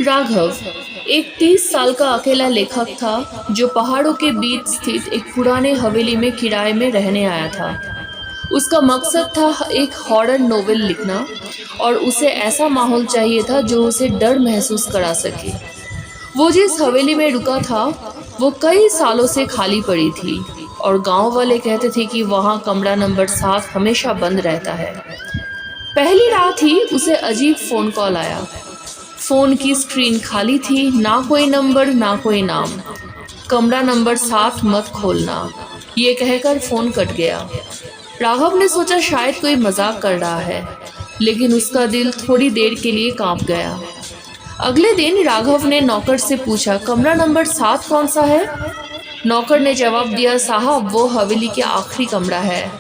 राघव एक 30 साल का अकेला लेखक था जो पहाड़ों के बीच स्थित एक पुराने हवेली में किराए में रहने आया था। उसका मकसद था एक हॉरर नोवेल लिखना और उसे ऐसा माहौल चाहिए था जो उसे डर महसूस करा सके। वो जिस हवेली में रुका था वो कई सालों से खाली पड़ी थी और गांव वाले कहते थे कि वहां कमरा नंबर 7 हमेशा बंद रहता है। पहली रात ही उसे अजीब फोन कॉल आया। फोन की स्क्रीन खाली थी, ना कोई नंबर ना कोई नाम। कमरा नंबर 7 मत खोलना, ये कहकर फोन कट गया। राघव ने सोचा शायद कोई मजाक कर रहा है, लेकिन उसका दिल थोड़ी देर के लिए कांप गया। अगले दिन राघव ने नौकर से पूछा, कमरा नंबर 7 कौन सा है? नौकर ने जवाब दिया, साहब वो हवेली के आखिरी कमरा है,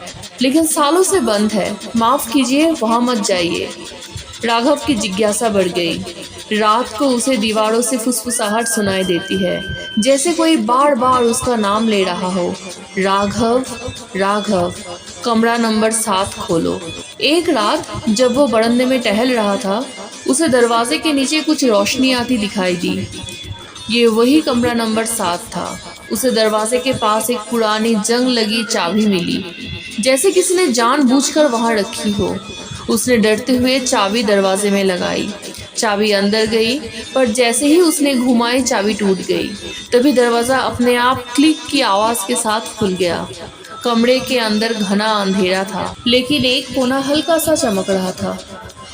लेकिन सालों से बंद है, माफ कीजिए वहां मत जाइए। राघव की जिज्ञासा बढ़ गई। रात को उसे दीवारों से फुसफुसाहट सुनाई देती है, जैसे कोई बार बार उसका नाम ले रहा हो। राघव, राघव, कमरा नंबर 7 खोलो। एक रात जब वो बरामदे में टहल रहा था, उसे दरवाजे के नीचे कुछ रोशनी आती दिखाई दी। ये वही कमरा नंबर 7 था। उसे दरवाजे के पास एक पुरानी जंग लगी चाबी मिली, जैसे किसी ने जानबूझकर वहां रखी हो। उसने डरते हुए चाबी दरवाजे में लगाई। चाबी अंदर गई, पर जैसे ही उसने घुमाई चाबी टूट गई। तभी दरवाजा अपने आप क्लिक की आवाज के साथ खुल गया। कमरे के अंदर घना अंधेरा था, लेकिन एक कोना हल्का सा चमक रहा था।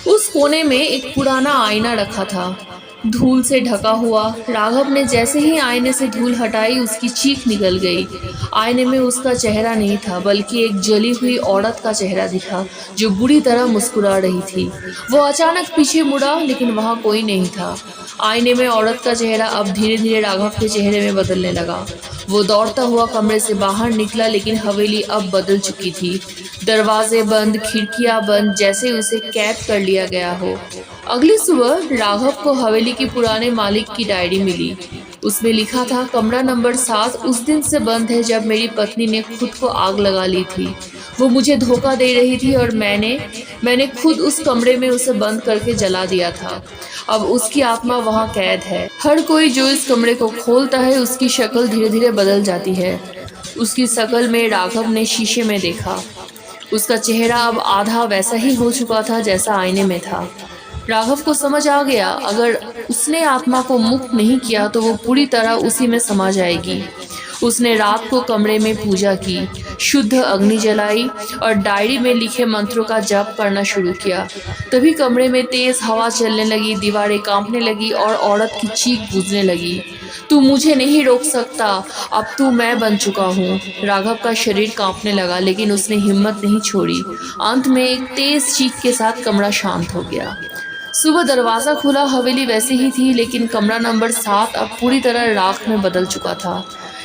उस कोने में एक पुराना आईना रखा था, धूल से ढका हुआ। राघव ने जैसे ही आईने से धूल हटाई, उसकी चीख निकल गई। आईने में उसका चेहरा नहीं था, बल्कि एक जली हुई औरत का चेहरा दिखा जो बुरी तरह मुस्कुरा रही थी। वो अचानक पीछे मुड़ा, लेकिन वहां कोई नहीं था। आईने में औरत का चेहरा अब धीरे धीरे राघव के चेहरे में बदलने लगा। वो दौड़ता हुआ कमरे से बाहर निकला, लेकिन हवेली अब बदल चुकी थी। दरवाजे बंद, खिड़कियां बंद, जैसे उसे कैद कर लिया गया हो। अगली सुबह राघव को हवेली के पुराने मालिक की डायरी मिली। उसमें लिखा था, कमरा नंबर 7 उस दिन से बंद है जब मेरी पत्नी ने खुद को आग लगा ली थी। वो मुझे धोखा दे रही थी और मैंने खुद उस कमरे में उसे बंद करके जला दिया था। अब उसकी आत्मा वहां कैद है। हर कोई जो इस कमरे को खोलता है उसकी शक्ल धीरे धीरे बदल जाती है। उसकी शक्ल में राघव ने शीशे में देखा। उसका चेहरा अब आधा वैसा ही हो चुका था जैसा आईने में था। राघव को समझ आ गया, अगर उसने आत्मा को मुक्त नहीं किया तो वो पूरी तरह उसी में समा जाएगी। उसने रात को कमरे में पूजा की, शुद्ध अग्नि जलाई और डायरी में लिखे मंत्रों का जप करना शुरू किया। तभी कमरे में तेज हवा चलने लगी, दीवारें कांपने लगी और औरत की चीख गूंजने लगी, तू मुझे नहीं रोक सकता, अब तू मैं बन चुका हूँ। राघव का शरीर कांपने लगा, लेकिन उसने हिम्मत नहीं छोड़ी। अंत में एक तेज चीख के साथ कमरा शांत हो गया। सुबह दरवाजा खुला, हवेली वैसी ही थी, लेकिन कमरा नंबर 7 अब पूरी तरह राख में बदल चुका था।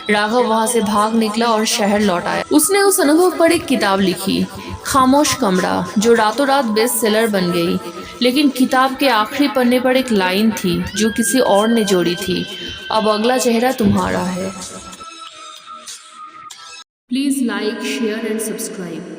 राघव वहां से भाग निकला और शहर लौट आया। उसने उस अनुभव पर एक किताब लिखी, खामोश कमरा, जो रातों रात बेस्ट सेलर बन गई। लेकिन किताब के आखिरी पन्ने पर एक लाइन थी जो किसी और ने जोड़ी थी, अब अगला चेहरा तुम्हारा है। Please like, share and subscribe.